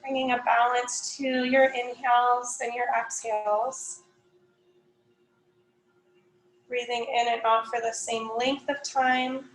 Bringing a balance to your inhales and your exhales. Breathing in and out for the same length of time.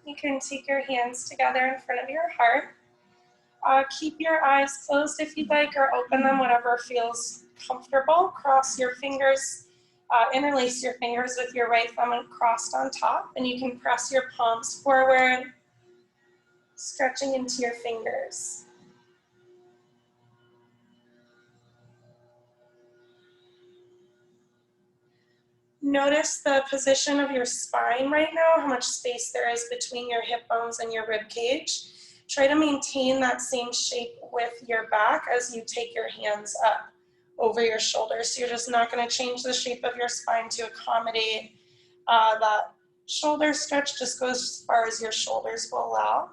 You can take your hands together in front of your heart. Keep your eyes closed if you'd like, or open them, whatever feels comfortable. Cross your fingers, interlace your fingers with your right thumb and crossed on top, and you can press your palms forward, stretching into your fingers. Notice the position of your spine right now, how much space there is between your hip bones and your rib cage. Try to maintain that same shape with your back as you take your hands up over your shoulders. So you're just not going to change the shape of your spine to accommodate that shoulder stretch. Just goes as far as your shoulders will allow.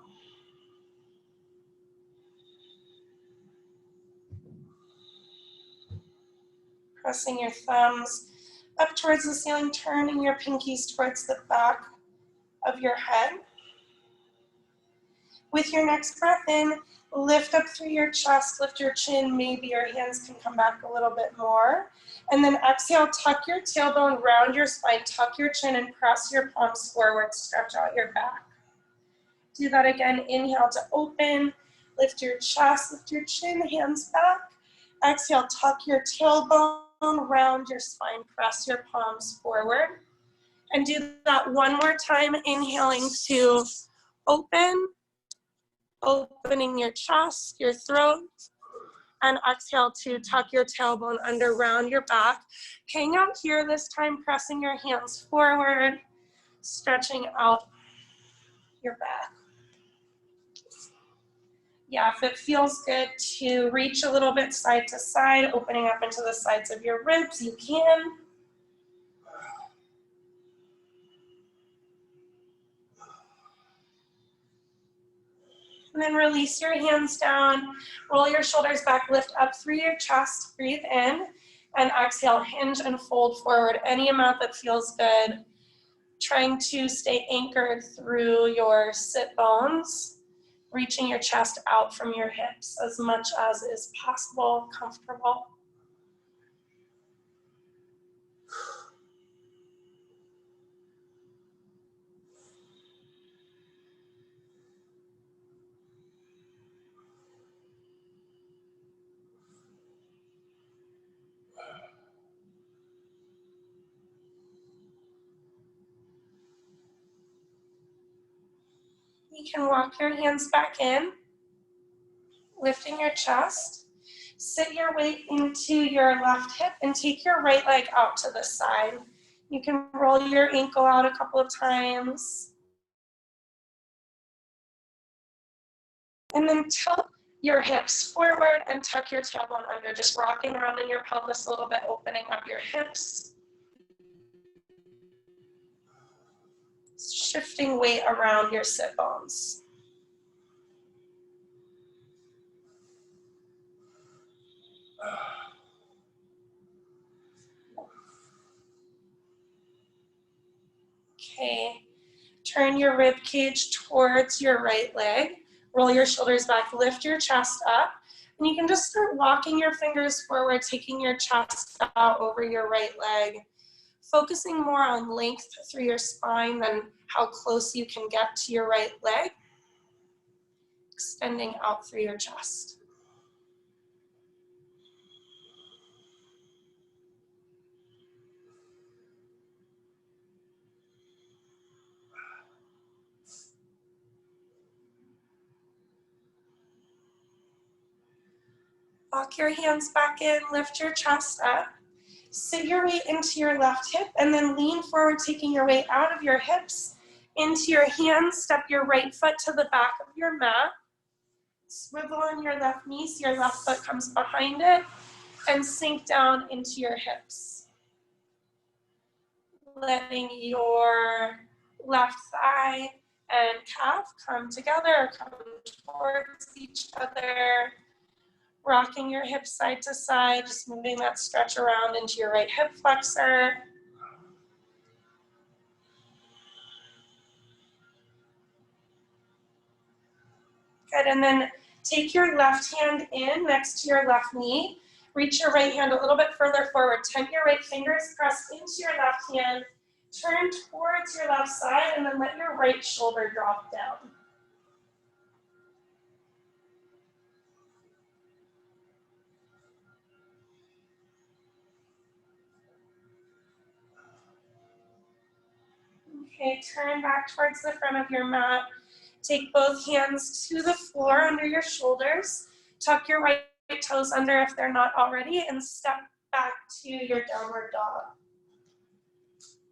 Pressing your thumbs up towards the ceiling, turning your pinkies towards the back of your head. With your next breath in, lift up through your chest, lift your chin, maybe your hands can come back a little bit more. And then exhale, tuck your tailbone, round your spine, tuck your chin and press your palms forward, stretch out your back. Do that again, inhale to open, lift your chest, lift your chin, hands back. Exhale, tuck your tailbone, round your spine, press your palms forward. And do that one more time, inhaling to open, opening your chest, your throat, and exhale to tuck your tailbone under, round your back. Hang out here this time, pressing your hands forward, stretching out your back. Yeah, if it feels good to reach a little bit side to side, opening up into the sides of your ribs, you can. And then release your hands down, roll your shoulders back, lift up through your chest, breathe in, and exhale, hinge and fold forward any amount that feels good. Trying to stay anchored through your sit bones, reaching your chest out from your hips as much as is possible, comfortable. You can walk your hands back in, lifting your chest. Sit your weight into your left hip and take your right leg out to the side. You can roll your ankle out a couple of times. And then tilt your hips forward and tuck your tailbone under, just rocking around in your pelvis a little bit, opening up your hips. Shifting weight around your sit bones. Okay, turn your rib cage towards your right leg. Roll your shoulders back, lift your chest up. And you can just start walking your fingers forward, taking your chest out over your right leg. Focusing more on length through your spine than how close you can get to your right leg. Extending out through your chest. Walk your hands back in, lift your chest up. Sit your weight into your left hip and then lean forward, taking your weight out of your hips into your hands. Step your right foot to the back of your mat. Swivel on your left knee so your left foot comes behind it and sink down into your hips. letting your left thigh and calf come together, come towards each other, rocking your hips side to side, just moving that stretch around into your right hip flexor. Good, and then take your left hand in next to your left knee. Reach your right hand a little bit further forward. Tent your right fingers, press into your left hand, turn towards your left side, and then let your right shoulder drop down. Okay, turn back towards the front of your mat. Take both hands to the floor under your shoulders. Tuck your right toes under if they're not already, and step back to your downward dog.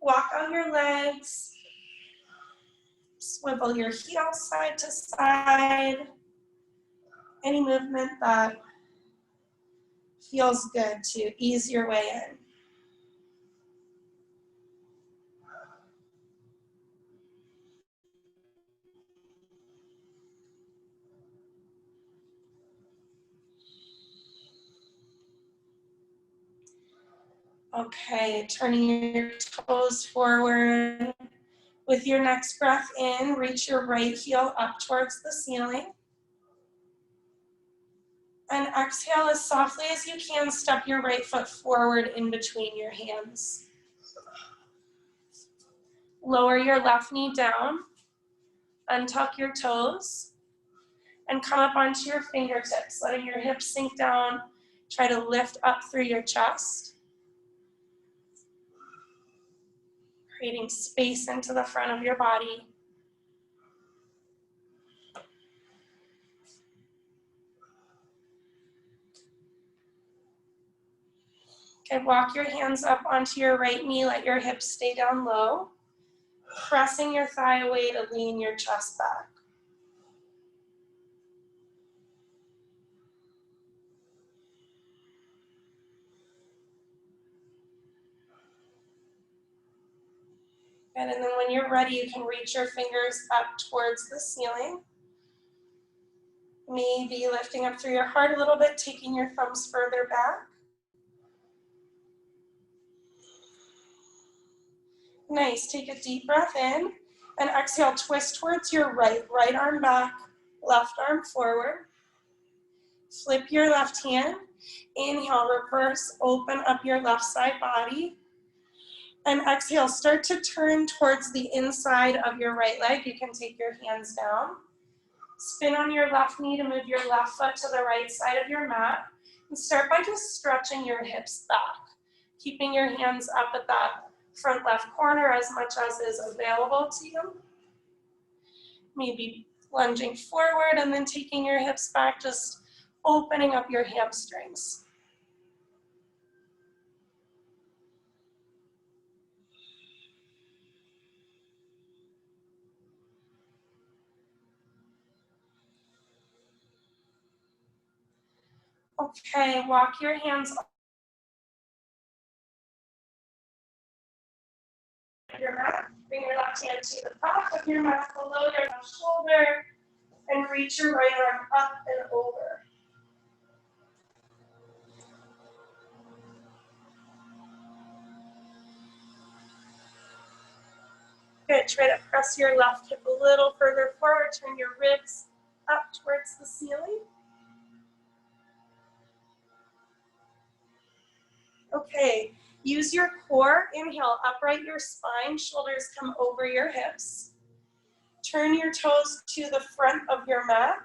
Walk on your legs. Swivel your heels side to side. Any movement that feels good to ease your way in. Okay, turning your toes forward. With your next breath in, reach your right heel up towards the ceiling. And exhale as softly as you can, step your right foot forward in between your hands. Lower your left knee down, untuck your toes, and come up onto your fingertips, letting your hips sink down. Try to lift up through your chest, creating space into the front of your body. Okay, walk your hands up onto your right knee, let your hips stay down low, pressing your thigh away to lean your chest back. Good, and then when you're ready, you can reach your fingers up towards the ceiling. Maybe lifting up through your heart a little bit, taking your thumbs further back. Nice, take a deep breath in, and exhale, twist towards your right arm back, left arm forward. Flip your left hand, inhale, reverse, open up your left side body. And exhale, start to turn towards the inside of your right leg. You can take your hands down. Spin on your left knee to move your left foot to the right side of your mat. And start by just stretching your hips back, keeping your hands up at that front left corner as much as is available to you. Maybe lunging forward and then taking your hips back, just opening up your hamstrings. Okay, walk your hands on your mat. Bring your left hand to the top of your mat below your left shoulder and reach your right arm up and over. Good, try to press your left hip a little further forward, turn your ribs up towards the ceiling. Okay, use your core, inhale, upright your spine, shoulders come over your hips. Turn your toes to the front of your mat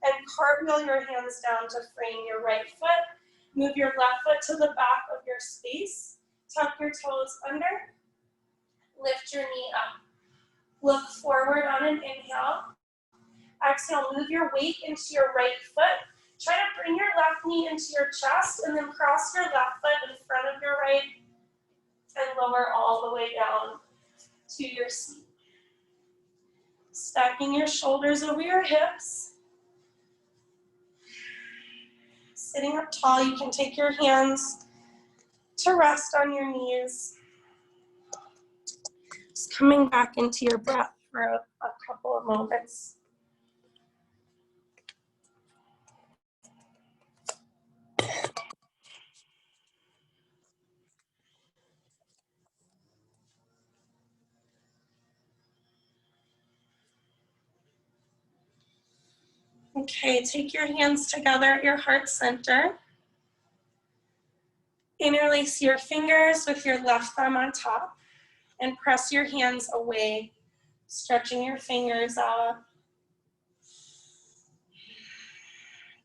and cartwheel your hands down to frame your right foot. Move your left foot to the back of your space. Tuck your toes under, lift your knee up. Look forward on an inhale. Exhale, move your weight into your right foot. Try to bring your left knee into your chest and then cross your left foot in front of your right and lower all the way down to your seat. Stacking your shoulders over your hips. Sitting up tall, you can take your hands to rest on your knees. Just coming back into your breath for a couple of moments. Okay, take your hands together at your heart center. Interlace your fingers with your left thumb on top and press your hands away, stretching your fingers out.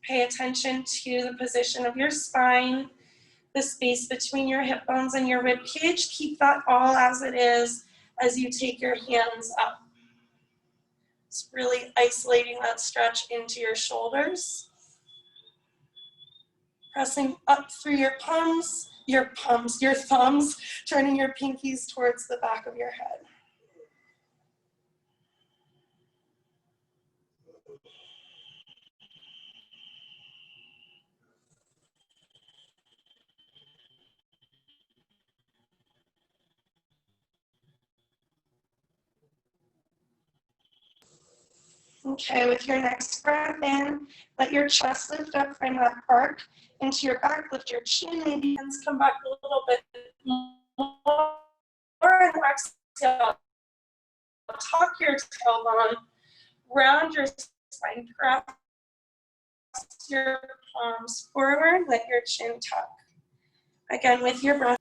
Pay attention to the position of your spine, the space between your hip bones and your rib cage. Keep that all as it is as you take your hands up. It's really isolating that stretch into your shoulders. Pressing up through your thumbs, your thumbs, turning your pinkies towards the back of your head. Okay, with your next breath in, let your chest lift up from that arc into your back, lift your chin, maybe hands come back a little bit more, and exhale, tuck your tailbone, round your spine, press your palms forward, let your chin tuck. Again, with your breath,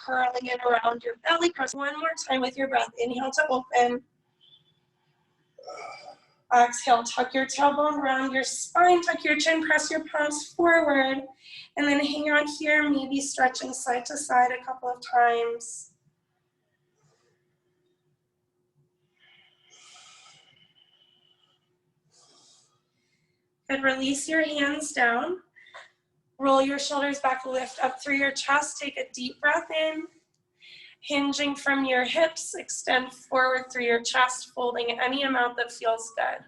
curling it around your belly, press one more time with your breath, inhale to open. Exhale, tuck your tailbone, round your spine, tuck your chin, press your palms forward, and then hang out here, maybe stretching side to side a couple of times. Good, release your hands down. Roll your shoulders back, lift up through your chest, take a deep breath in. Hinging from your hips, extend forward through your chest, folding any amount that feels good.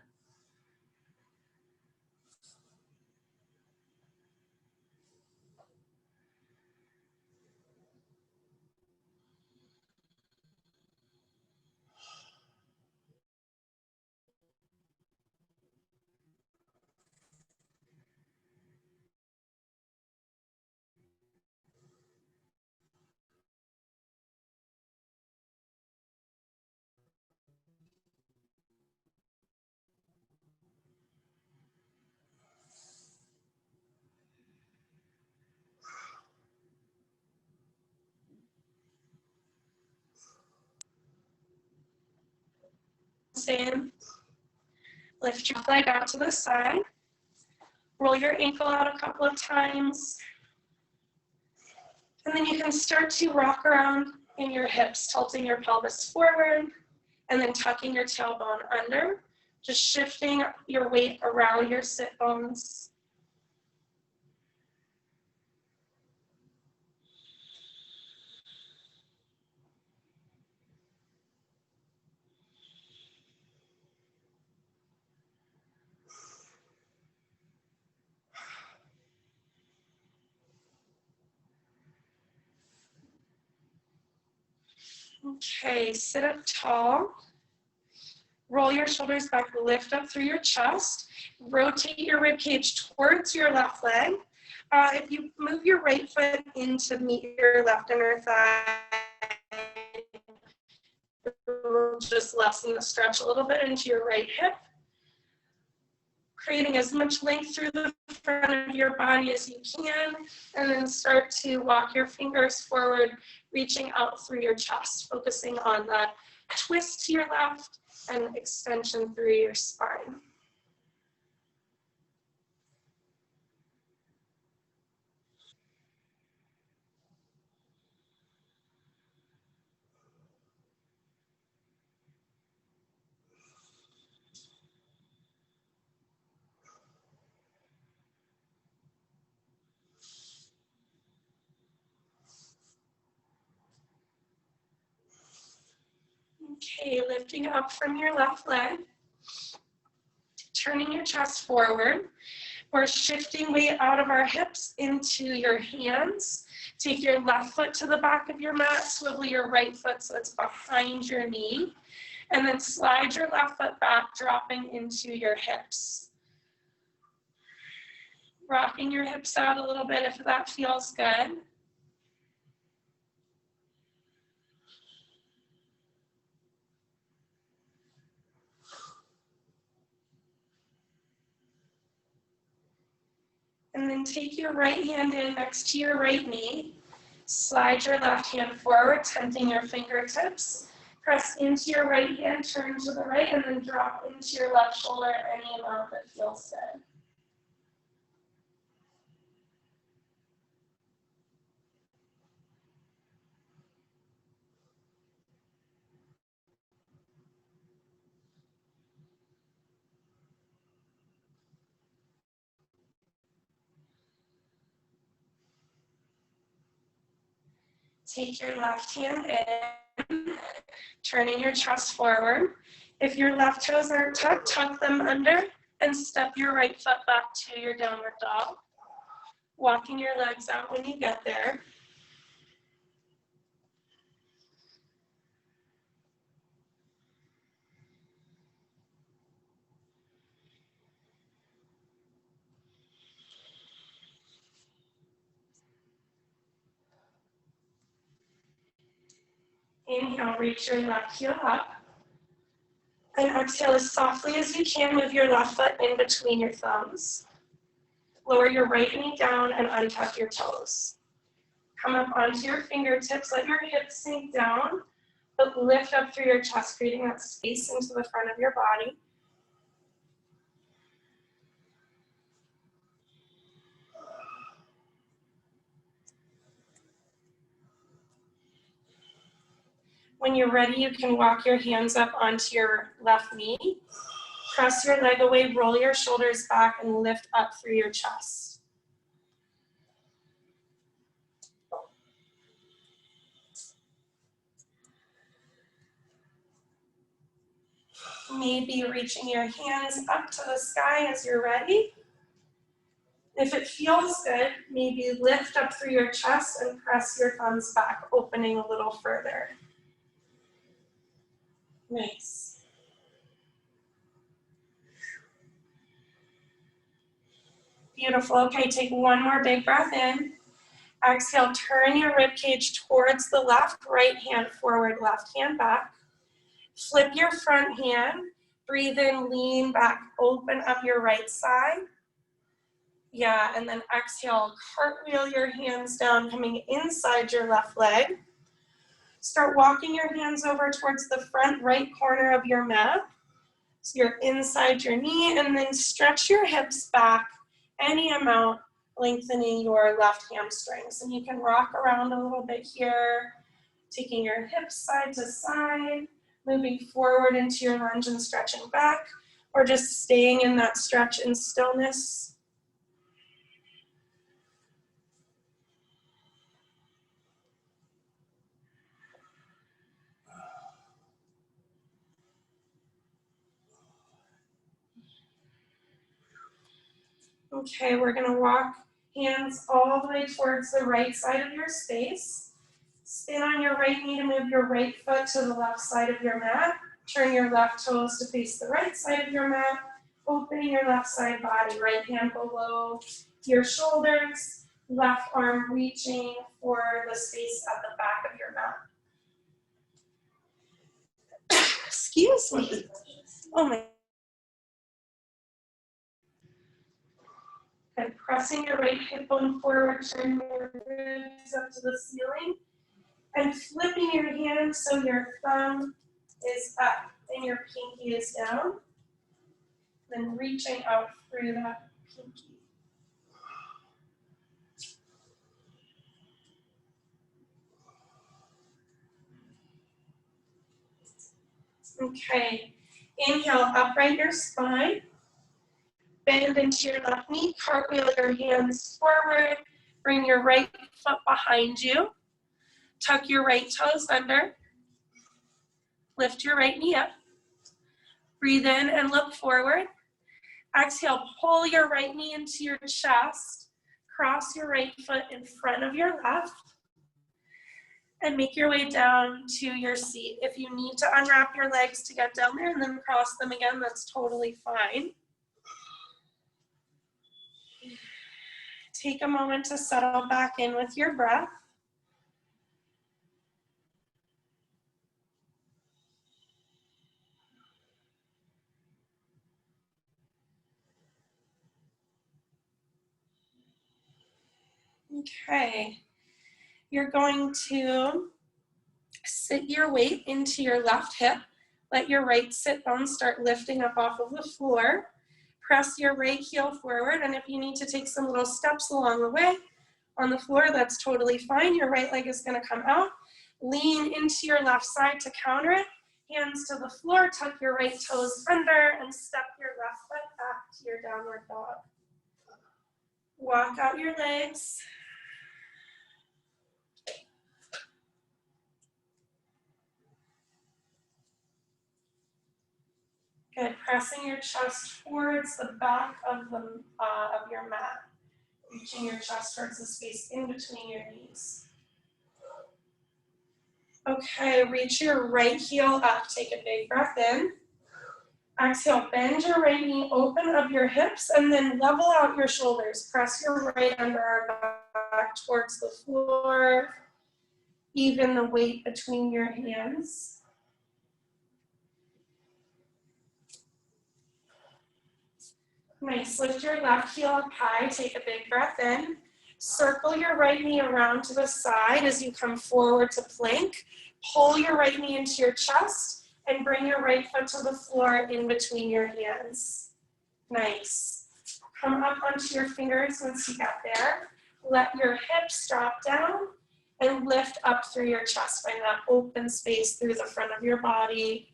Same. Lift your leg out to the side. Roll your ankle out a couple of times. And then you can start to rock around in your hips, tilting your pelvis forward, and then tucking your tailbone under, just shifting your weight around your sit bones. Okay, sit up tall. Roll your shoulders back, lift up through your chest. Rotate your rib cage towards your left leg. If you move your right foot in to meet your left inner thigh, just lessen the stretch a little bit into your right hip. Creating as much length through the front of your body as you can, and then start to walk your fingers forward, reaching out through your chest, focusing on that twist to your left and extension through your spine. Okay, lifting up from your left leg, turning your chest forward. We're shifting weight out of our hips into your hands. Take your left foot to the back of your mat, swivel your right foot so it's behind your knee, and then slide your left foot back, dropping into your hips. Rocking your hips out a little bit if that feels good. And then take your right hand in next to your right knee. Slide your left hand forward, tenting your fingertips. Press into your right hand, turn to the right, and then drop into your left shoulder any amount that feels good. Take your left hand in, turning your chest forward. If your left toes aren't tucked, tuck them under and step your right foot back to your downward dog. Walking your legs out when you get there. Inhale, reach your left heel up. And exhale as softly as you can, move your left foot in between your thumbs. Lower your right knee down and untuck your toes. Come up onto your fingertips, let your hips sink down, but lift up through your chest, creating that space into the front of your body. When you're ready, you can walk your hands up onto your left knee. Press your leg away, roll your shoulders back, and lift up through your chest. Maybe reaching your hands up to the sky as you're ready. If it feels good, maybe lift up through your chest and press your thumbs back, opening a little further. Nice. Beautiful. Okay, take one more big breath in. Exhale, turn your rib cage towards the left, right hand forward, left hand back. Flip your front hand. Breathe in, lean back, open up your right side. Yeah, and then exhale, cartwheel your hands down, coming inside your left leg. Start walking your hands over towards the front right corner of your mat. So you're inside your knee, and then stretch your hips back any amount, lengthening your left hamstrings. And you can rock around a little bit here, taking your hips side to side, moving forward into your lunge and stretching back, or just staying in that stretch and stillness. Okay, we're gonna walk hands all the way towards the right side of your space. Spin on your right knee to move your right foot to the left side of your mat. Turn your left toes to face the right side of your mat. Opening your left side body, right hand below your shoulders, left arm reaching for the space at the back of your mat. Excuse me. Oh my. And pressing your right hip bone forward, turning your ribs up to the ceiling, and flipping your hands so your thumb is up and your pinky is down. Then reaching out through that pinky. Okay, inhale, upright your spine. Bend into your left knee, cartwheel your hands forward. Bring your right foot behind you. Tuck your right toes under. Lift your right knee up. Breathe in and look forward. Exhale, pull your right knee into your chest. Cross your right foot in front of your left. And make your way down to your seat. If you need to unwrap your legs to get down there and then cross them again, that's totally fine. Take a moment to settle back in with your breath. Okay, you're going to sit your weight into your left hip. Let your right sit bone start lifting up off of the floor. Press your right heel forward, and if you need to take some little steps along the way on the floor, that's totally fine. Your right leg is going to come out. Lean into your left side to counter it. Hands to the floor, tuck your right toes under, and step your left foot back to your downward dog. Walk out your legs. Good, pressing your chest towards the back of your mat. Reaching your chest towards the space in between your knees. Okay, reach your right heel up. Take a big breath in. Exhale, bend your right knee, open up your hips, and then level out your shoulders. Press your right underarm back towards the floor. Even the weight between your hands. Nice, lift your left heel up high, take a big breath in. Circle your right knee around to the side as you come forward to plank. Pull your right knee into your chest and bring your right foot to the floor in between your hands. Nice. Come up onto your fingers once you get there. Let your hips drop down and lift up through your chest. Find that open space through the front of your body.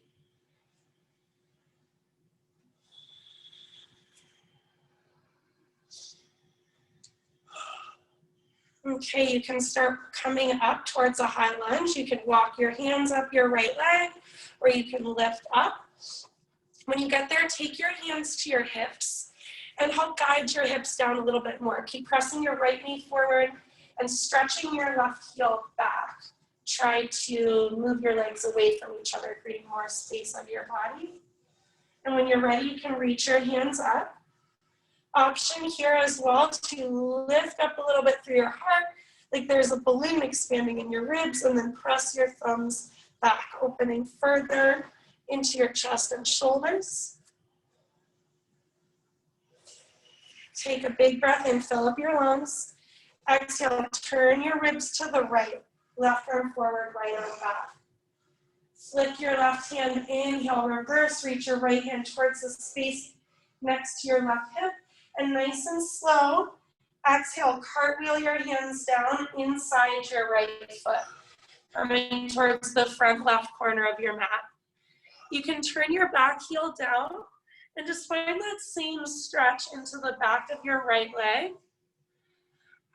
Okay, you can start coming up towards a high lunge. You can walk your hands up your right leg, or you can lift up. When you get there, take your hands to your hips and help guide your hips down a little bit more. Keep pressing your right knee forward and stretching your left heel back. Try to move your legs away from each other, creating more space of your body. And when you're ready, you can reach your hands up. Option here as well to lift up a little bit through your heart, like there's a balloon expanding in your ribs, and then press your thumbs back, opening further into your chest and shoulders. Take a big breath in, fill up your lungs. Exhale, turn your ribs to the right, left arm forward, right arm back. Flip your left hand, inhale, reverse, reach your right hand towards the space next to your left hip. And nice and slow, exhale, cartwheel your hands down inside your right foot, coming towards the front left corner of your mat. You can turn your back heel down and just find that same stretch into the back of your right leg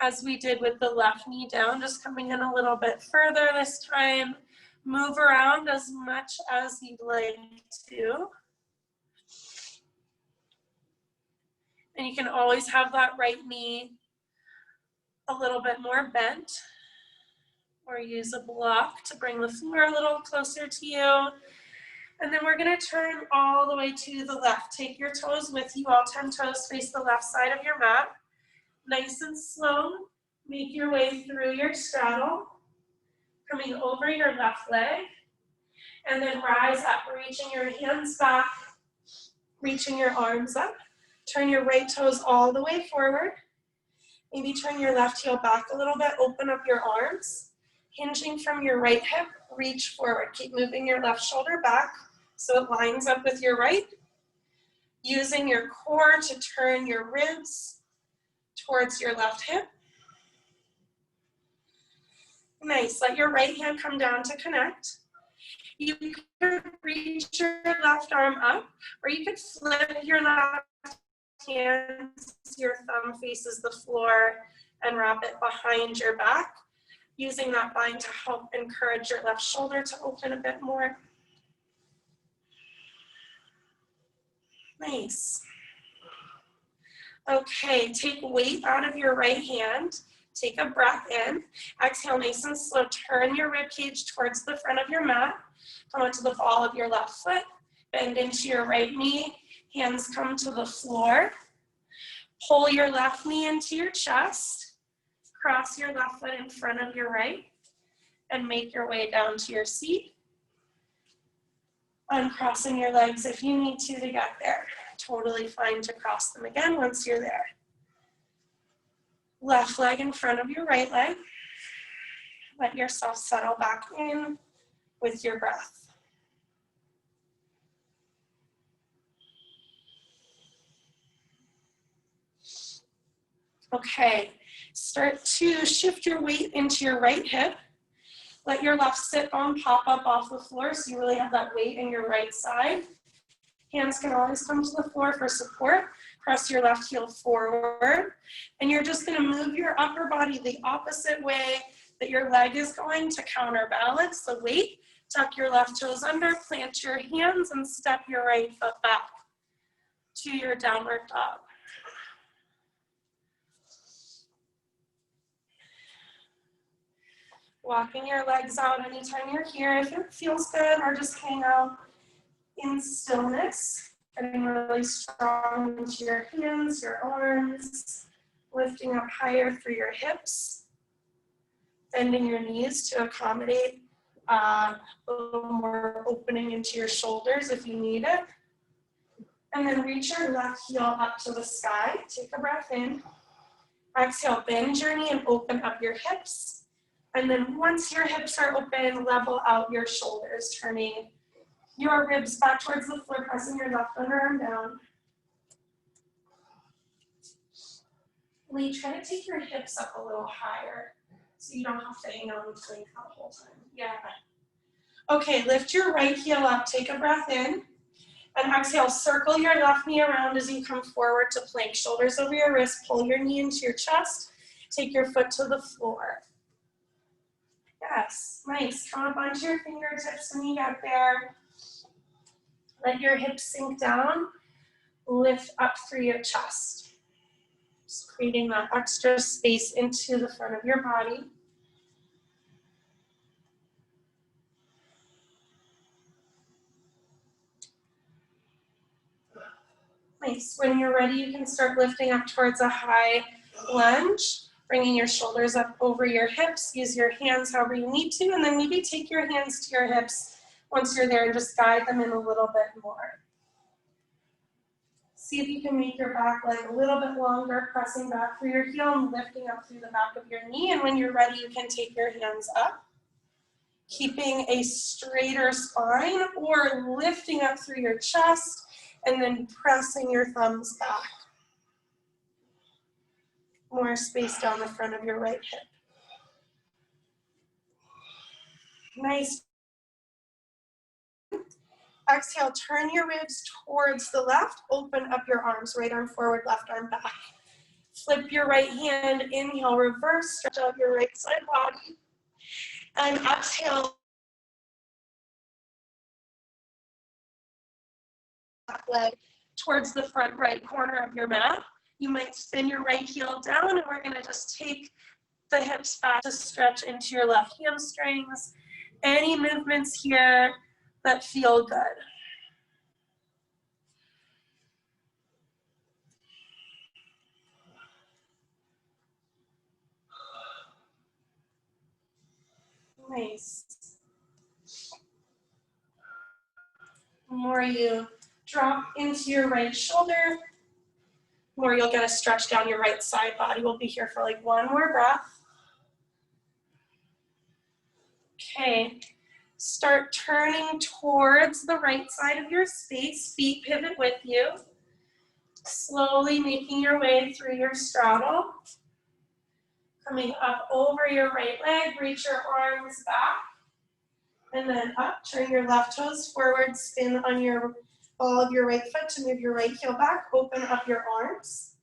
as we did with the left knee down, just coming in a little bit further this time. Move around as much as you'd like to. And you can always have that right knee a little bit more bent, or use a block to bring the floor a little closer to you. And then we're gonna turn all the way to the left. Take your toes with you, all 10 toes face the left side of your mat. Nice and slow, make your way through your straddle, coming over your left leg, and then rise up, reaching your hands back, reaching your arms up. Turn your right toes all the way forward. Maybe turn your left heel back a little bit, open up your arms. Hinging from your right hip, reach forward. Keep moving your left shoulder back so it lines up with your right. Using your core to turn your ribs towards your left hip. Nice, let your right hand come down to connect. You could reach your left arm up, or you could flip your left hand so your thumb faces the floor and wrap it behind your back, using that bind to help encourage your left shoulder to open a bit more. Nice. Okay, take weight out of your right hand. Take a breath in. Exhale nice and slow. Turn your rib cage towards the front of your mat. Come out to the ball of your left foot. Bend into your right knee. Hands come to the floor. Pull your left knee into your chest. Cross your left foot in front of your right. And make your way down to your seat. Uncrossing your legs if you need to get there. Totally fine to cross them again once you're there. Left leg in front of your right leg. Let yourself settle back in with your breath. Okay, start to shift your weight into your right hip. Let your left sit bone pop up off the floor so you really have that weight in your right side. Hands can always come to the floor for support. Press your left heel forward. And you're just gonna move your upper body the opposite way that your leg is going to counterbalance the weight. Tuck your left toes under, plant your hands, and step your right foot back to your downward dog. Walking your legs out anytime you're here, if it feels good, or just hang out in stillness. Getting really strong into your hands, your arms, lifting up higher through your hips, bending your knees to accommodate a little more opening into your shoulders if you need it. And then reach your left heel up to the sky. Take a breath in. Exhale, bend your knee and open up your hips. And then once your hips are open, level out your shoulders, turning your ribs back towards the floor, pressing your left underarm down. Lee, try to take your hips up a little higher so you don't have to hang on and plank the whole time. Yeah. Okay, lift your right heel up, take a breath in, and exhale, circle your left knee around as you come forward to plank. Shoulders over your wrist, pull your knee into your chest, take your foot to the floor. Yes, nice. Count up onto your fingertips when you get there. Let your hips sink down, lift up through your chest. Just creating that extra space into the front of your body. Nice. When you're ready, you can start lifting up towards a high lunge, bringing your shoulders up over your hips. Use your hands however you need to, and then maybe take your hands to your hips once you're there and just guide them in a little bit more. See if you can make your back leg a little bit longer, pressing back through your heel and lifting up through the back of your knee. And when you're ready, you can take your hands up, keeping a straighter spine or lifting up through your chest and then pressing your thumbs back. More space down the front of your right hip. Nice. Exhale, turn your ribs towards the left, open up your arms, right arm forward, left arm back. Flip your right hand, inhale, reverse, stretch out your right side body. And exhale, back leg towards the front right corner of your mat. You might spin your right heel down, and we're gonna just take the hips back to stretch into your left hamstrings. Any movements here that feel good. Nice. The more you drop into your right shoulder, the more you'll get a stretch down your right side body. We'll be here for like one more breath. Okay. Start turning towards the right side of your space. Feet pivot with you. Slowly making your way through your straddle. Coming up over your right leg, reach your arms back. And then up, turn your left toes forward, spin on your ball of your right foot to move your right heel back. Open up your arms.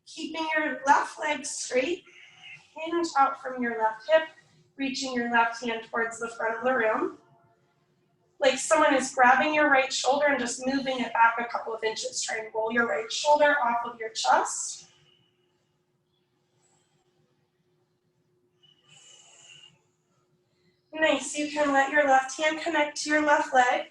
Keeping your left leg straight, hinge out from your left hip, reaching your left hand towards the front of the room. like someone is grabbing your right shoulder and just moving it back a couple of inches. Try and roll your right shoulder off of your chest. Nice, you can let your left hand connect to your left leg.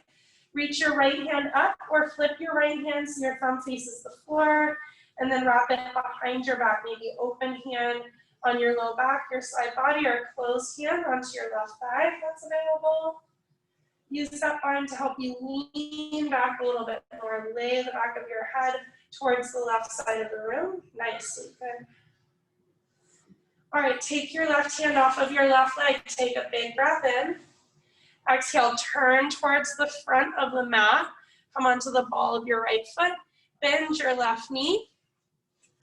Reach your right hand up or flip your right hand so your thumb faces the floor, and then wrap it behind your back. Maybe open hand on your low back, your side body, or closed hand onto your left thigh if that's available. Use that arm to help you lean back a little bit more. Lay the back of your head towards the left side of the room. Nicely, good. All right, take your left hand off of your left leg. Take a big breath in. Exhale, turn towards the front of the mat. Come onto the ball of your right foot. Bend your left knee.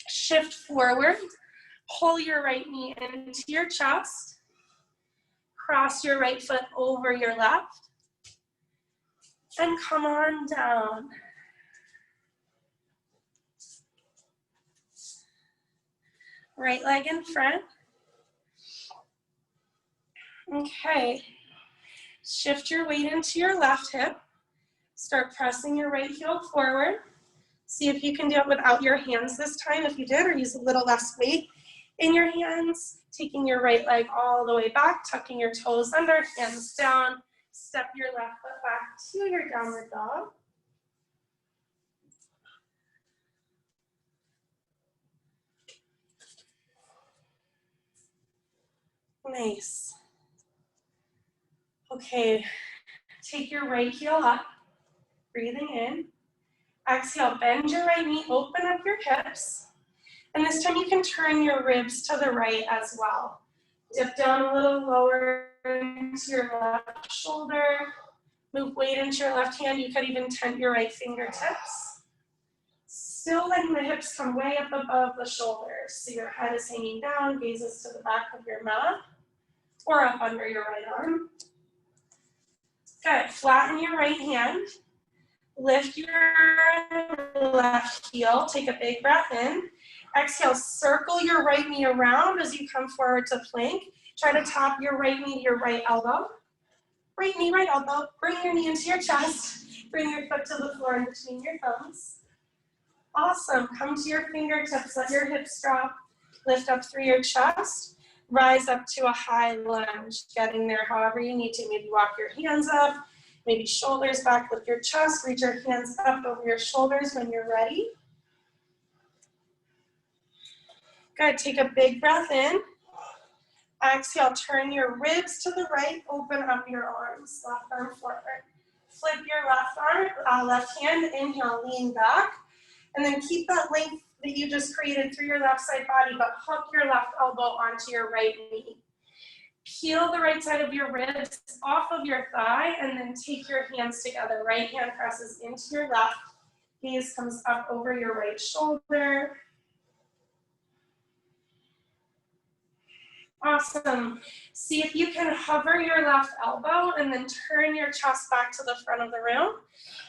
Shift forward. Pull your right knee into your chest. Cross your right foot over your left. And come on down. Right leg in front. Okay. Shift your weight into your left hip. Start pressing your right heel forward. See if you can do it without your hands this time. If you did, or use a little less weight in your hands. Taking your right leg all the way back, tucking your toes under, hands down. Step your left foot back to your downward dog. Nice. Okay, take your right heel up, breathing in. Exhale, bend your right knee, open up your hips. And this time you can turn your ribs to the right as well. Dip down a little lower into your left shoulder. Move weight into your left hand. You could even tent your right fingertips. Still letting the hips come way up above the shoulders. So your head is hanging down, gazes to the back of your mat, or up under your right arm. Good, flatten your right hand. Lift your left heel, take a big breath in. Exhale, circle your right knee around as you come forward to plank. Try to tap your right knee to your right elbow. Right knee, right elbow. Bring your knee into your chest. Bring your foot to the floor in between your thumbs. Awesome, come to your fingertips, let your hips drop. Lift up through your chest. Rise up to a high lunge, getting there however you need to. Maybe walk your hands up. Maybe shoulders back, lift your chest, reach your hands up over your shoulders when you're ready. Good, take a big breath in. Exhale, turn your ribs to the right, open up your arms, left arm forward. Flip your left hand, inhale, lean back. And then keep that length that you just created through your left side body, but hook your left elbow onto your right knee. Peel the right side of your ribs off of your thigh, and then take your hands together. Right hand presses into your left. Gaze comes up over your right shoulder. Awesome. See if you can hover your left elbow and then turn your chest back to the front of the room.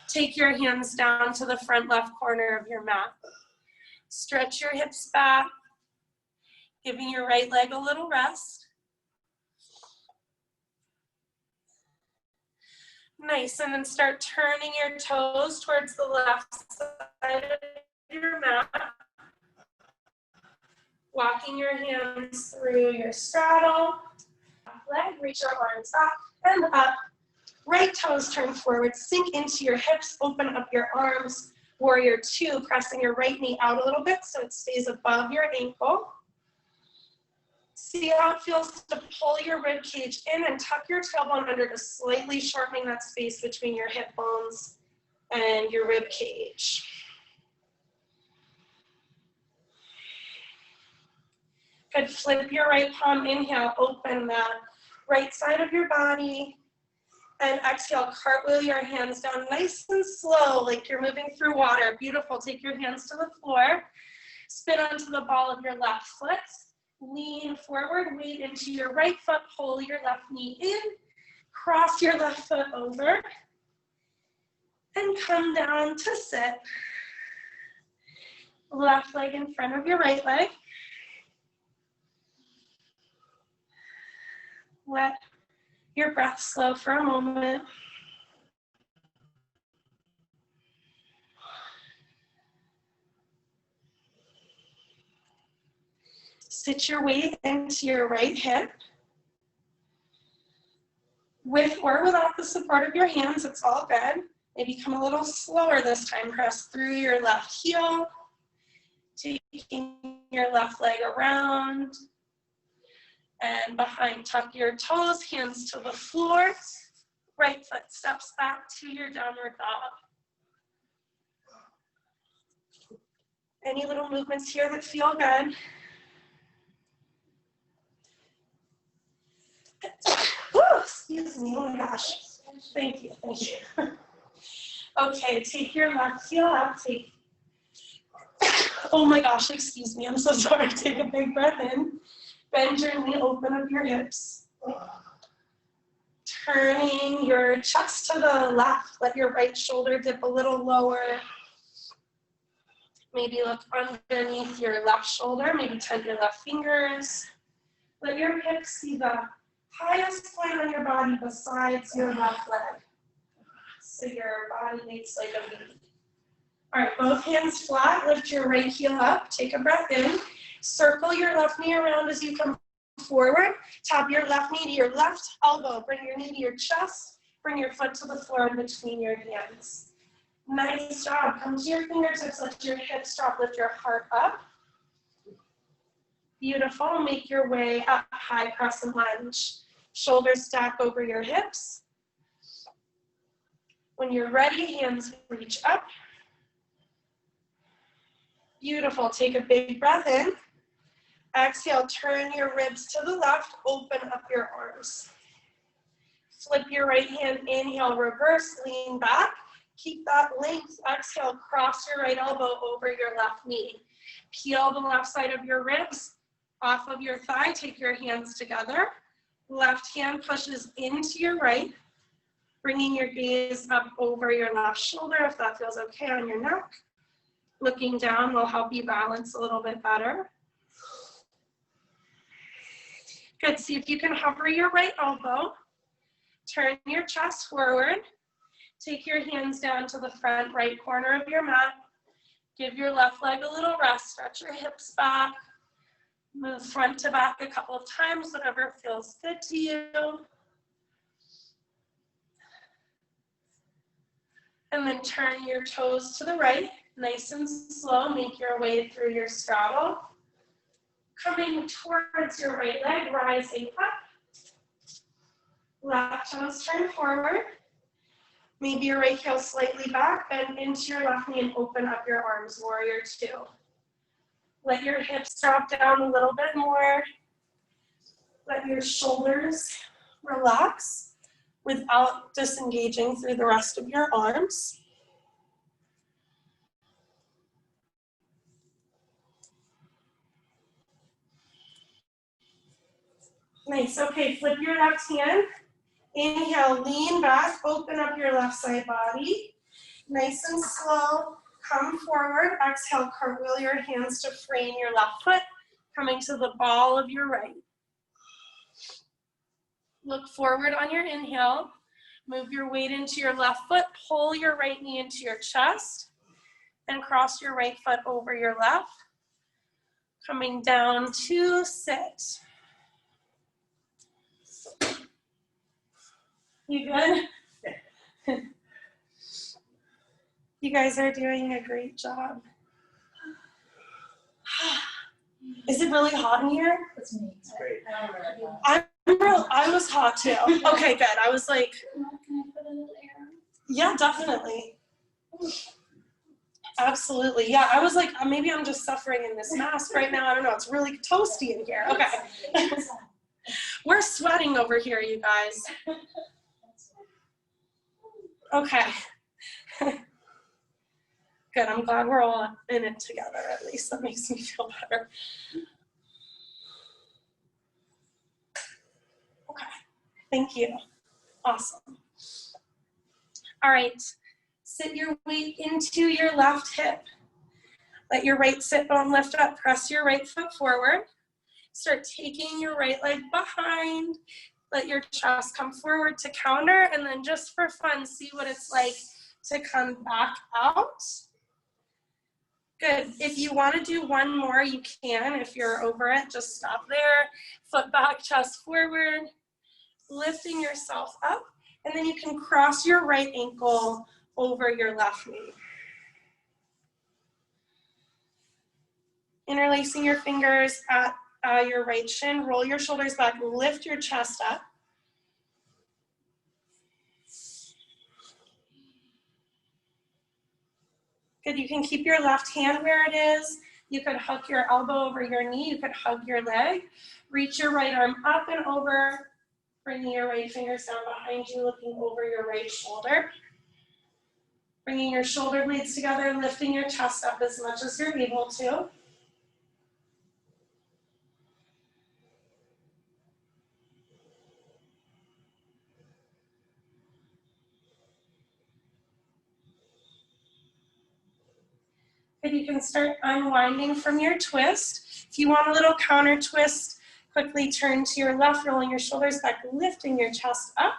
Take your hands down to the front left corner of your mat. Stretch your hips back, giving your right leg a little rest. Nice, and then start turning your toes towards the left side of your mat. Walking your hands through your straddle. Leg, reach your arms back and up. Right toes turn forward, sink into your hips, open up your arms. Warrior two, pressing your right knee out a little bit so it stays above your ankle. See how it feels to pull your rib cage in and tuck your tailbone under, just slightly shortening that space between your hip bones and your rib cage. Good, flip your right palm, inhale, open that right side of your body. And exhale, cartwheel your hands down nice and slow, like you're moving through water. Beautiful, take your hands to the floor. Spin onto the ball of your left foot. Lean forward, weight into your right foot, pull your left knee in. Cross your left foot over. And come down to sit. Left leg in front of your right leg. Let your breath slow for a moment. Sit your weight into your right hip. With or without the support of your hands, it's all good. Maybe come a little slower this time. Press through your left heel, taking your left leg around and behind. Tuck your toes, hands to the floor. Right foot steps back to your downward dog. Any little movements here that feel good? Woo, excuse me, oh my gosh. Thank you, thank you. Okay, take your left heel up, oh my gosh, excuse me, I'm so sorry. Take a big breath in. Bend your knee, open up your hips. Turning your chest to the left, let your right shoulder dip a little lower. Maybe look underneath your left shoulder, maybe tuck your left fingers. Let your hips see the highest point on your body besides your left leg. So your body makes like a V. All right, both hands flat, lift your right heel up, take a breath in. Circle your left knee around as you come forward. Tap your left knee to your left elbow. Bring your knee to your chest. Bring your foot to the floor in between your hands. Nice job. Come to your fingertips, let your hips drop, lift your heart up. Beautiful. Make your way up, high crescent lunge. Shoulders stack over your hips. When you're ready, hands reach up. Beautiful. Take a big breath in. Exhale, turn your ribs to the left, open up your arms. Flip your right hand, inhale, reverse, lean back. Keep that length. Exhale, cross your right elbow over your left knee. Peel the left side of your ribs off of your thigh. Take your hands together. Left hand pushes into your right, bringing your gaze up over your left shoulder if that feels okay on your neck. Looking down will help you balance a little bit better. Good, see if you can hover your right elbow. Turn your chest forward. Take your hands down to the front right corner of your mat. Give your left leg a little rest. Stretch your hips back. Move front to back a couple of times, whatever feels good to you. And then turn your toes to the right. Nice and slow. Make your way through your straddle. Coming towards your right leg, rising up. Left toes turn forward. Maybe your right heel slightly back, bend into your left knee and open up your arms, warrior two. Let your hips drop down a little bit more. Let your shoulders relax without disengaging through the rest of your arms. Nice, okay, flip your left hand. Inhale, lean back, open up your left side body. Nice and slow, come forward. Exhale, cartwheel your hands to frame your left foot, coming to the ball of your right. Look forward on your inhale. Move your weight into your left foot, pull your right knee into your chest, and cross your right foot over your left. Coming down to sit. You good? You guys are doing a great job. Is it really hot in here? It's me. It's great. I was hot too. Okay, good. I was like, Can I put a little air on? yeah, definitely. Absolutely. Yeah, I was like, maybe I'm just suffering in this mask right now. I don't know. It's really toasty in here. Okay. We're sweating over here, you guys. Okay. Good. I'm glad we're all in it together, at least. That makes me feel better. Okay. Thank you. Awesome. All right. Sit your weight into your left hip. Let your right sit bone lift up. Press your right foot forward. Start taking your right leg behind. Let your chest come forward to counter, and then just for fun, see what it's like to come back out. Good. If you want to do one more, you can. If you're over it, just stop there. Foot back, chest forward, lifting yourself up. And then you can cross your right ankle over your left knee. Interlacing your fingers at your right shin. Roll your shoulders back. Lift your chest up. Good. You can keep your left hand where it is. You could hug your elbow over your knee. You could hug your leg. Reach your right arm up and over. Bringing your right fingers down behind you, looking over your right shoulder. Bringing your shoulder blades together, lifting your chest up as much as you're able to. And you can start unwinding from your twist. If you want a little counter twist, quickly turn to your left, rolling your shoulders back, lifting your chest up.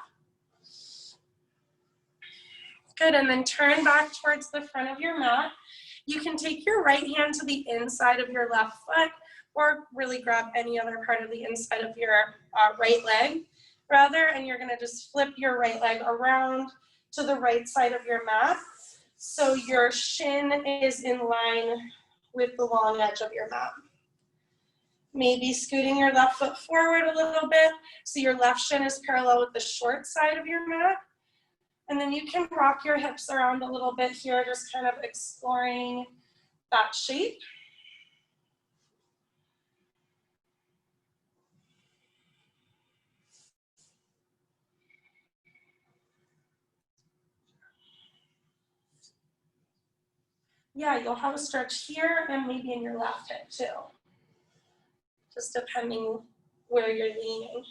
Good, and then turn back towards the front of your mat. You can take your right hand to the inside of your left foot, or really grab any other part of the inside of your right leg, rather, and you're gonna just flip your right leg around to the right side of your mat. So your shin is in line with the long edge of your mat. Maybe scooting your left foot forward a little bit so your left shin is parallel with the short side of your mat. And then you can rock your hips around a little bit here, just kind of exploring that shape. Yeah, you'll have a stretch here and maybe in your left hip too, just depending where you're leaning.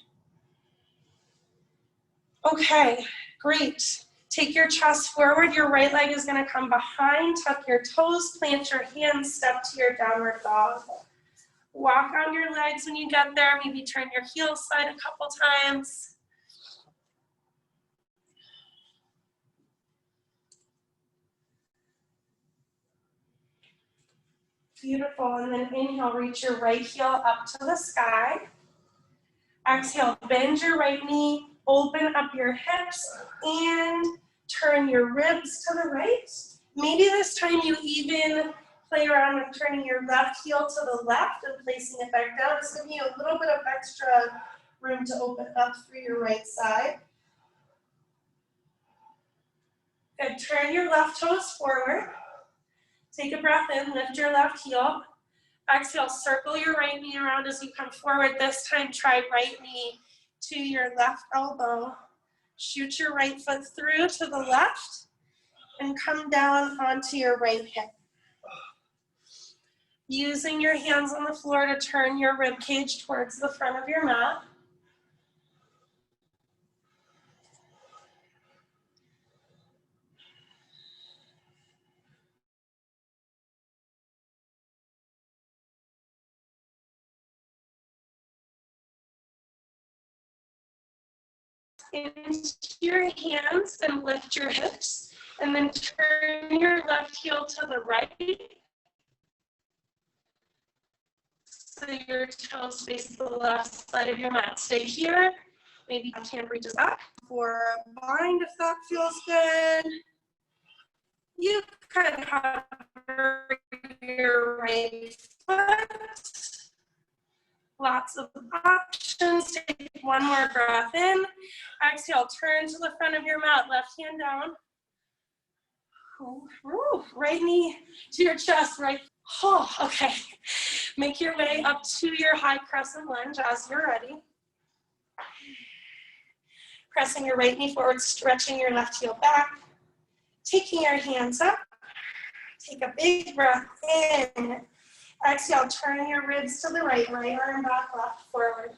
Okay, great. Take your chest forward. Your right leg is going to come behind. Tuck your toes, plant your hands, step to your downward dog. Walk on your legs when you get there. Maybe turn your heels side a couple times. Beautiful, and then inhale, reach your right heel up to the sky. Exhale, bend your right knee, open up your hips, and turn your ribs to the right. Maybe this time you even play around with turning your left heel to the left and placing it back down. Just giving you a little bit of extra room to open up through your right side. Good, turn your left toes forward. Take a breath in, lift your left heel. Exhale, circle your right knee around as you come forward. This time, try right knee to your left elbow. Shoot your right foot through to the left and come down onto your right hip. Using your hands on the floor to turn your rib cage towards the front of your mat. Into your hands and lift your hips, and then turn your left heel to the right so your toes face the left side of your mat. Stay here. Maybe left hand reaches back for a bind if that feels good. You could hover your right foot. Lots of options. Take one more breath in. Exhale, turn to the front of your mat, left hand down. Ooh, right knee to your chest, right. Oh, okay. Make your way up to your high crescent lunge as you're ready. Pressing your right knee forward, stretching your left heel back. Taking your hands up. Take a big breath in. Exhale, turn your ribs to the right, right arm back, left forward.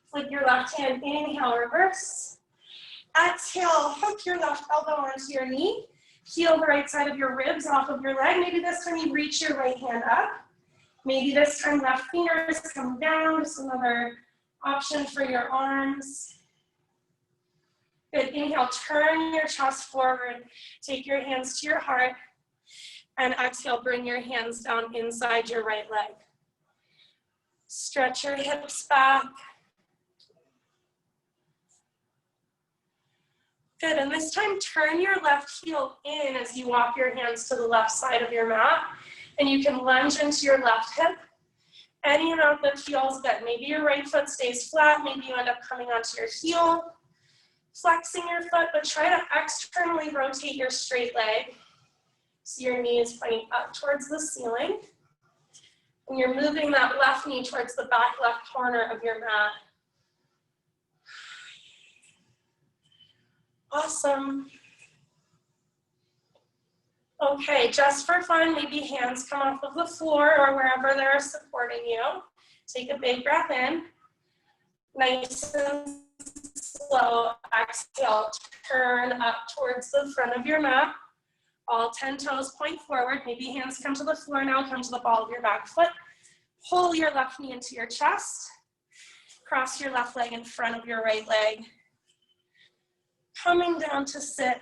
Flip your left hand, inhale, reverse. Exhale, hook your left elbow onto your knee. Heel the right side of your ribs off of your leg. Maybe this time you reach your right hand up. Maybe this time left fingers come down. Just another option for your arms. Good, inhale, turn your chest forward. Take your hands to your heart. And exhale, bring your hands down inside your right leg. Stretch your hips back. Good, and this time turn your left heel in as you walk your hands to the left side of your mat. And you can lunge into your left hip. Any amount that feels good. Maybe your right foot stays flat, maybe you end up coming onto your heel, flexing your foot, but try to externally rotate your straight leg so your knee is pointing up towards the ceiling. And you're moving that left knee towards the back left corner of your mat. Awesome. Okay, just for fun, maybe hands come off of the floor or wherever they're supporting you. Take a big breath in. Nice and slow. Exhale, turn up towards the front of your mat. All 10 toes point forward. Maybe hands come to the floor now, come to the ball of your back foot. Pull your left knee into your chest. Cross your left leg in front of your right leg. Coming down to sit.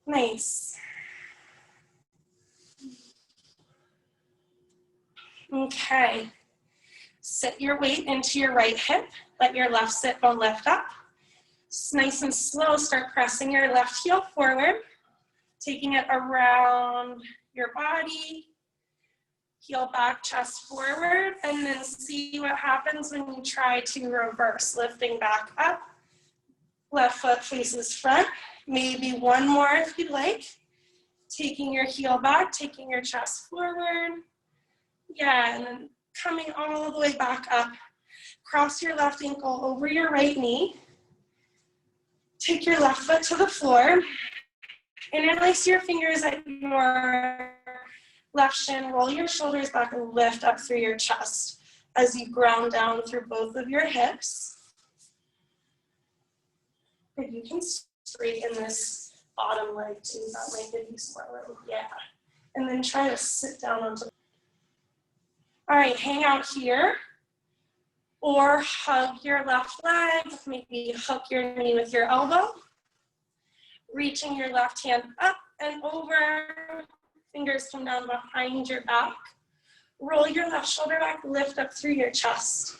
Nice. Okay. Sit your weight into your right hip. Let your left sit bone lift up. Nice and slow, start pressing your left heel forward, taking it around your body. Heel back, chest forward, and then see what happens when you try to reverse, lifting back up. Left foot faces front. Maybe one more if you'd like. Taking your heel back, taking your chest forward. Yeah, and then coming all the way back up. Cross your left ankle over your right knee. Take your left foot to the floor. Interlace your fingers at your left shin. Roll your shoulders back and lift up through your chest as you ground down through both of your hips. If you can straighten this bottom leg too, that might give you some more room. Yeah. And then try to sit down onto. All right, hang out here. Or hug your left leg, maybe hook your knee with your elbow. Reaching your left hand up and over. Fingers come down behind your back. Roll your left shoulder back, lift up through your chest.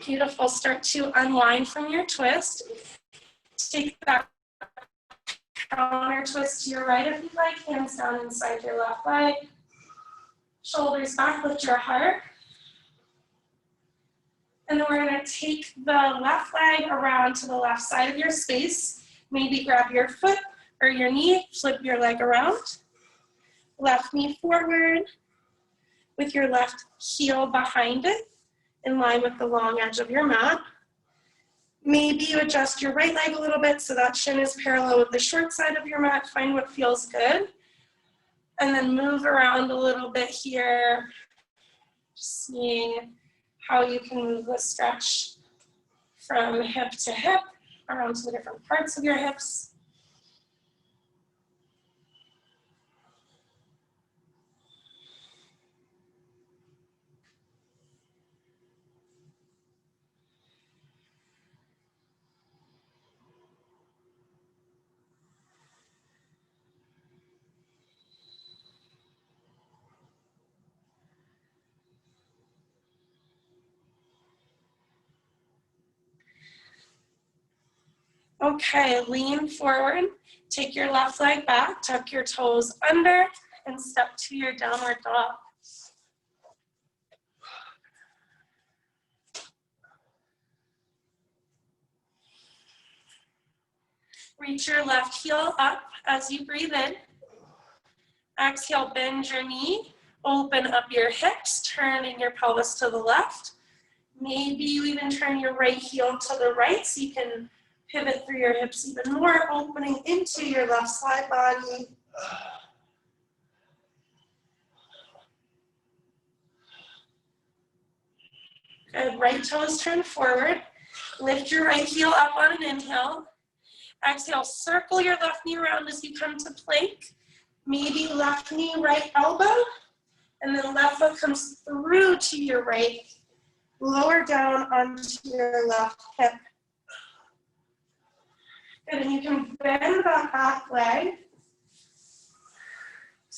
Beautiful. Start to unwind from your twist. Take that counter twist to your right if you'd like. Hands down inside your left leg. Shoulders back, lift your heart. And then we're going to take the left leg around to the left side of your space. Maybe grab your foot or your knee, flip your leg around. Left knee forward with your left heel behind it, in line with the long edge of your mat. Maybe you adjust your right leg a little bit so that shin is parallel with the short side of your mat. Find what feels good. And then move around a little bit here, seeing how you can move the stretch from hip to hip, around to the different parts of your hips. Okay, lean forward, take your left leg back, tuck your toes under, and step to your downward dog. Reach your left heel up as you breathe in. Exhale, bend your knee, open up your hips, turning your pelvis to the left. Maybe you even turn your right heel to the right so you can pivot through your hips even more, opening into your left side body. Good, right toes turn forward. Lift your right heel up on an inhale. Exhale, circle your left knee around as you come to plank. Maybe left knee, right elbow. And then left foot comes through to your right. Lower down onto your left hip. Good, and you can bend that back leg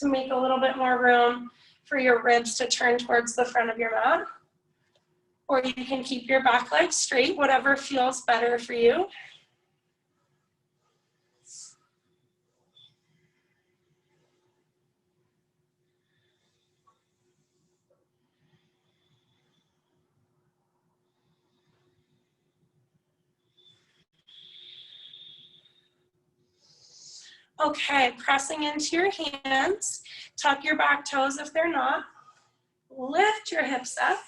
to make a little bit more room for your ribs to turn towards the front of your mat. Or you can keep your back leg straight, whatever feels better for you. Okay, pressing into your hands, tuck your back toes if they're not. Lift your hips up.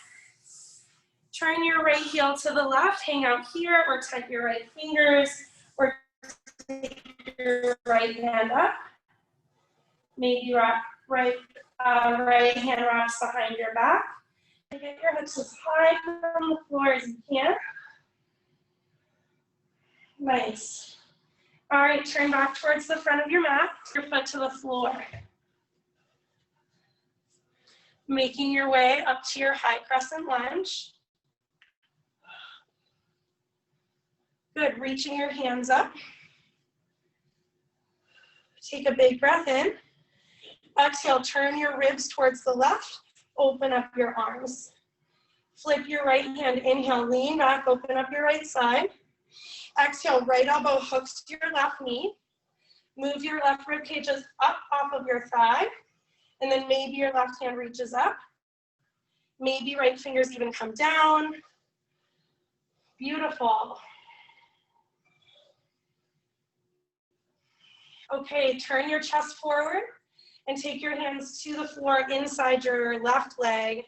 Turn your right heel to the left, hang out here, or tuck your right fingers, or take your right hand up. Maybe right hand wraps behind your back. And get your hips as high from the floor as you can. Nice. All right, turn back towards the front of your mat, your foot to the floor. Making your way up to your high crescent lunge. Good, reaching your hands up. Take a big breath in. Exhale, turn your ribs towards the left, open up your arms. Flip your right hand, inhale, lean back, open up your right side. Exhale, right elbow hooks to your left knee. Move your left rib cages up off of your thigh. And then maybe your left hand reaches up. Maybe right fingers even come down. Beautiful. Okay, turn your chest forward and take your hands to the floor inside your left leg.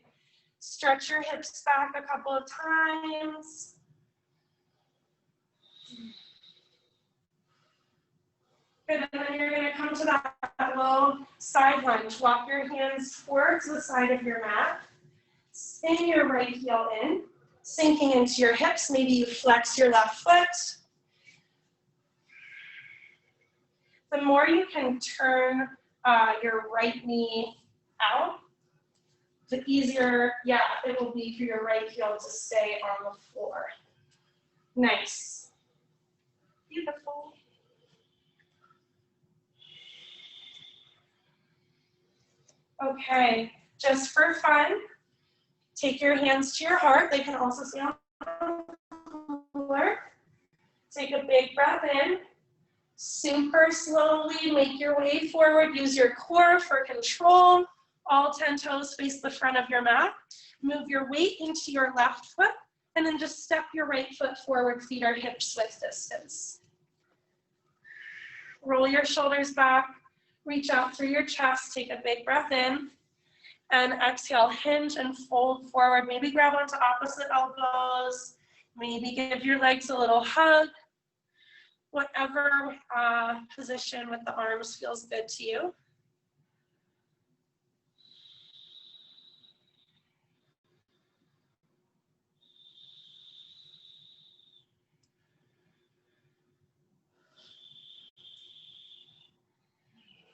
Stretch your hips back a couple of times. Good, and then you're gonna come to that low side lunge. Walk your hands towards the side of your mat. Spin your right heel in, sinking into your hips. Maybe you flex your left foot. The more you can turn your right knee out, the easier, it will be for your right heel to stay on the floor. Nice. Beautiful. Okay, just for fun, take your hands to your heart. They can also stay on the floor. Take a big breath in. Super slowly make your way forward. Use your core for control. All 10 toes face the front of your mat. Move your weight into your left foot, and then just step your right foot forward, feet are hips width distance. Roll your shoulders back. Reach out through your chest, take a big breath in, and exhale, hinge and fold forward. Maybe grab onto opposite elbows, maybe give your legs a little hug. Whatever position with the arms feels good to you.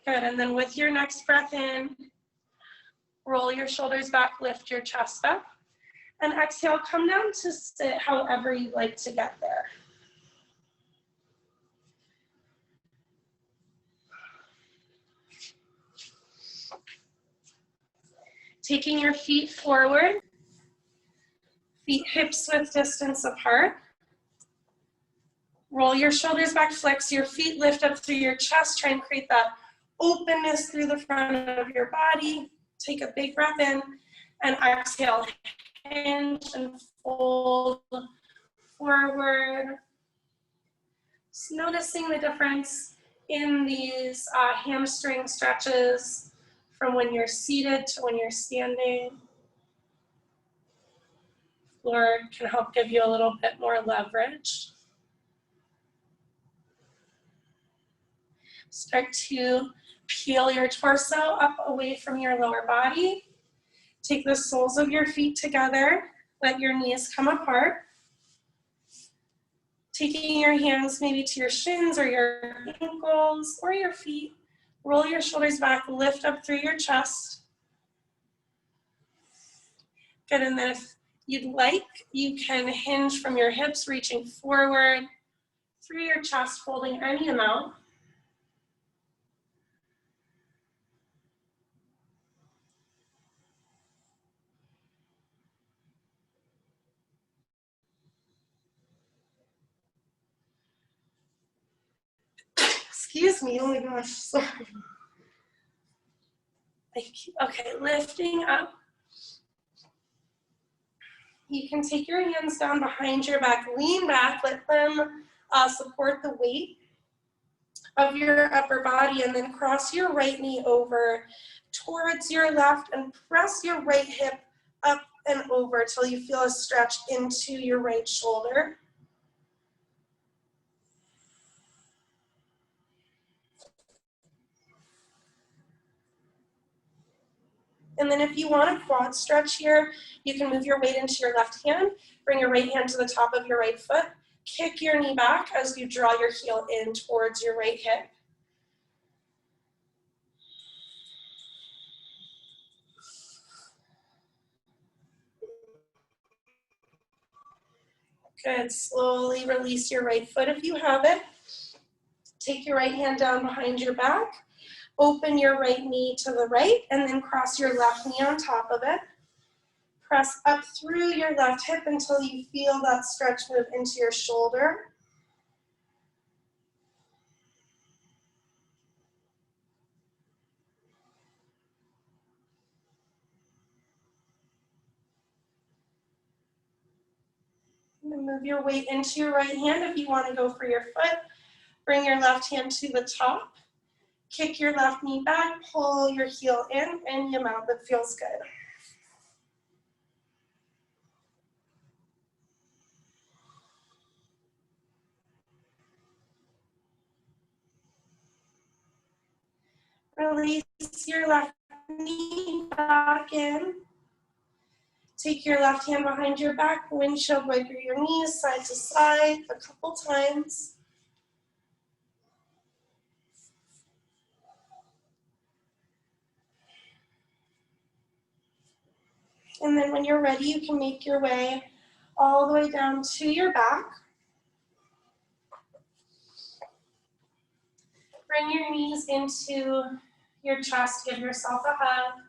Good, and then with your next breath in, roll your shoulders back, lift your chest up, and exhale, come down to sit however you'd like to get there. Taking your feet forward, feet hips width distance apart. Roll your shoulders back, flex your feet, lift up through your chest, try and create that openness through the front of your body. Take a big breath in and exhale, hinge and fold forward. Just noticing the difference in these hamstring stretches from when you're seated to when you're standing. Floor can help give you a little bit more leverage. Start to peel your torso up away from your lower body. Take the soles of your feet together. Let your knees come apart. Taking your hands maybe to your shins or your ankles or your feet. Roll your shoulders back, lift up through your chest. Good, and then if you'd like, you can hinge from your hips, reaching forward through your chest, folding any amount. Excuse me, oh my gosh, sorry. Okay, lifting up. You can take your hands down behind your back, lean back, let them support the weight of your upper body, and then cross your right knee over towards your left and press your right hip up and over till you feel a stretch into your right shoulder. And then if you want a quad stretch here, you can move your weight into your left hand, bring your right hand to the top of your right foot, kick your knee back as you draw your heel in towards your right hip. Good, slowly release your right foot if you have it. Take your right hand down behind your back, open your right knee to the right, and then cross your left knee on top of it. Press up through your left hip until you feel that stretch move into your shoulder. And then move your weight into your right hand if you want to go for your foot. Bring your left hand to the top. Kick your left knee back, pull your heel in, any amount that feels good. Release your left knee back in. Take your left hand behind your back, windshield wiper your knees side to side a couple times. And then when you're ready, you can make your way all the way down to your back. Bring your knees into your chest, give yourself a hug.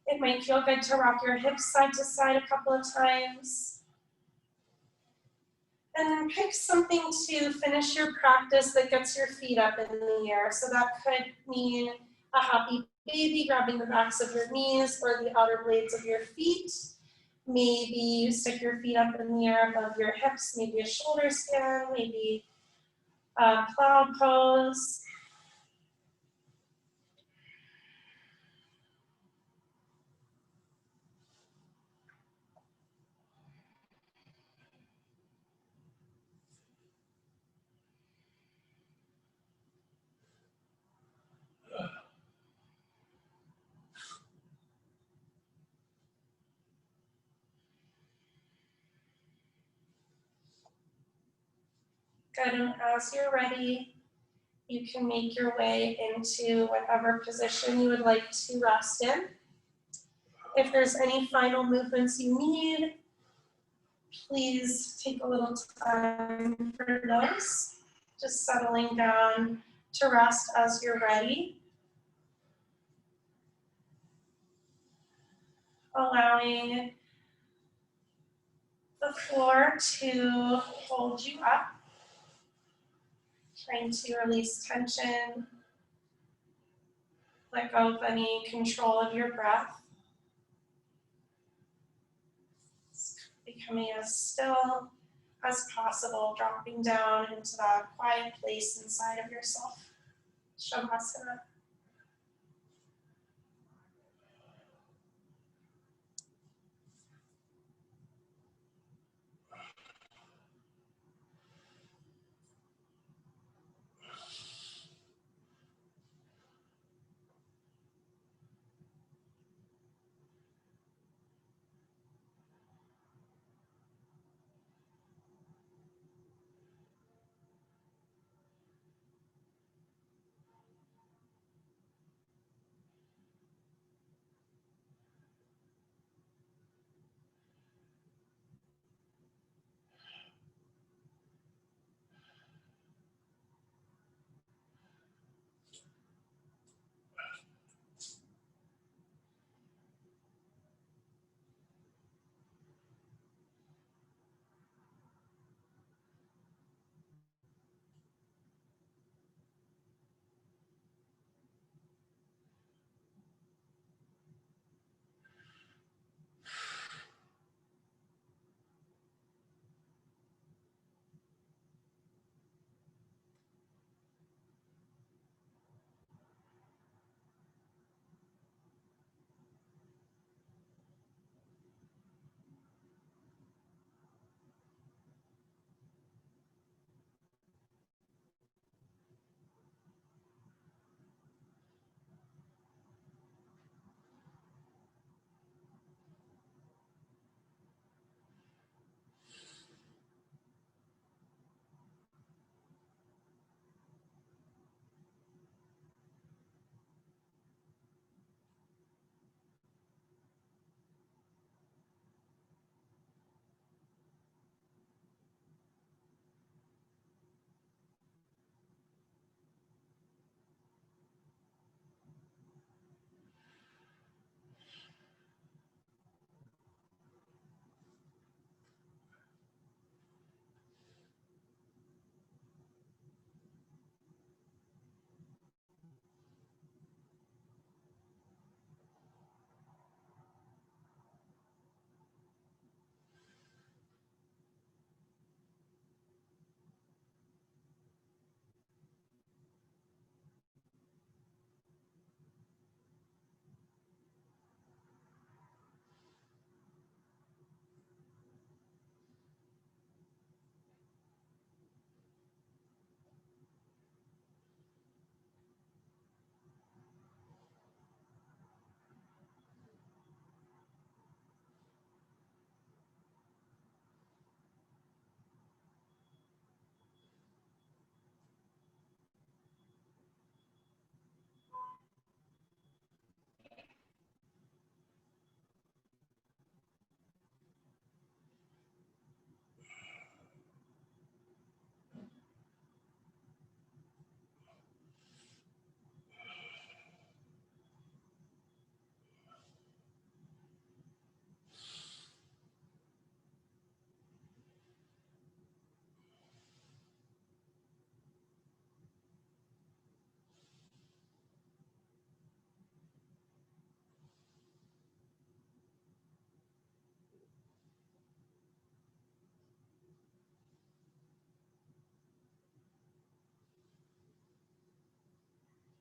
It might feel good to rock your hips side to side a couple of times. And then pick something to finish your practice that gets your feet up in the air. So that could mean a happy baby, grabbing the backs of your knees or the outer blades of your feet. Maybe you stick your feet up in the air above your hips, maybe a shoulder stand, maybe a cloud pose. Good, and as you're ready, you can make your way into whatever position you would like to rest in. If there's any final movements you need, please take a little time for those. Just settling down to rest as you're ready. Allowing the floor to hold you up. Trying to release tension. Let go of any control of your breath. Becoming as still as possible, dropping down into that quiet place inside of yourself. Shavasana.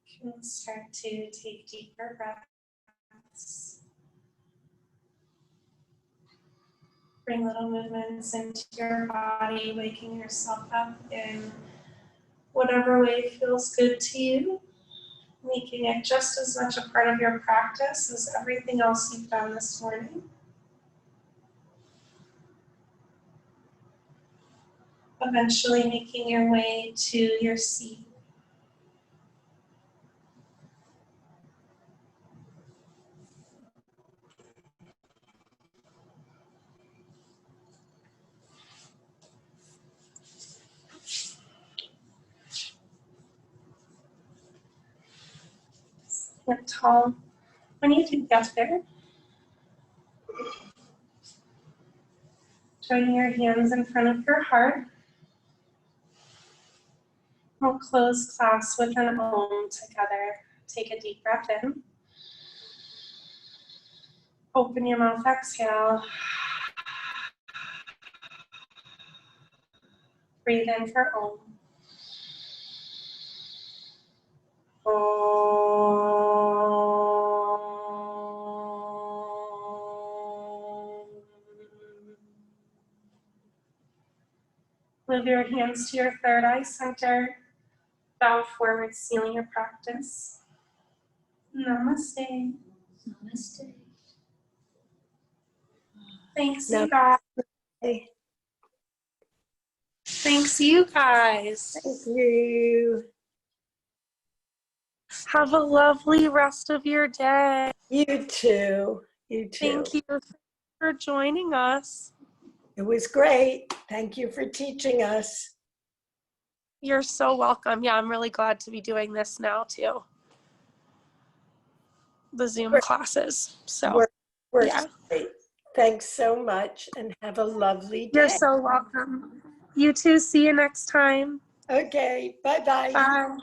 You can start to take deeper breaths. Bring little movements into your body, waking yourself up in whatever way feels good to you, making it just as much a part of your practice as everything else you've done this morning. Eventually making your way to your seat. Get tall. When you do get there, join your hands in front of your heart. We'll close class with an Om together. Take a deep breath in. Open your mouth, exhale. Breathe in for Om. Move your hands to your third eye center. Bow forward, sealing your practice. Namaste. Namaste. Thanks, you guys. Thanks, you guys. Thank you. Have a lovely rest of your day. You too. You too. Thank you for joining us. It was great. Thank you for teaching us. You're so welcome. Yeah, I'm really glad to be doing this now too. The Zoom Work- classes. So Works yeah. great. Thanks so much and have a lovely day. You're so welcome. You too. See you next time. Okay. Bye-bye. Bye.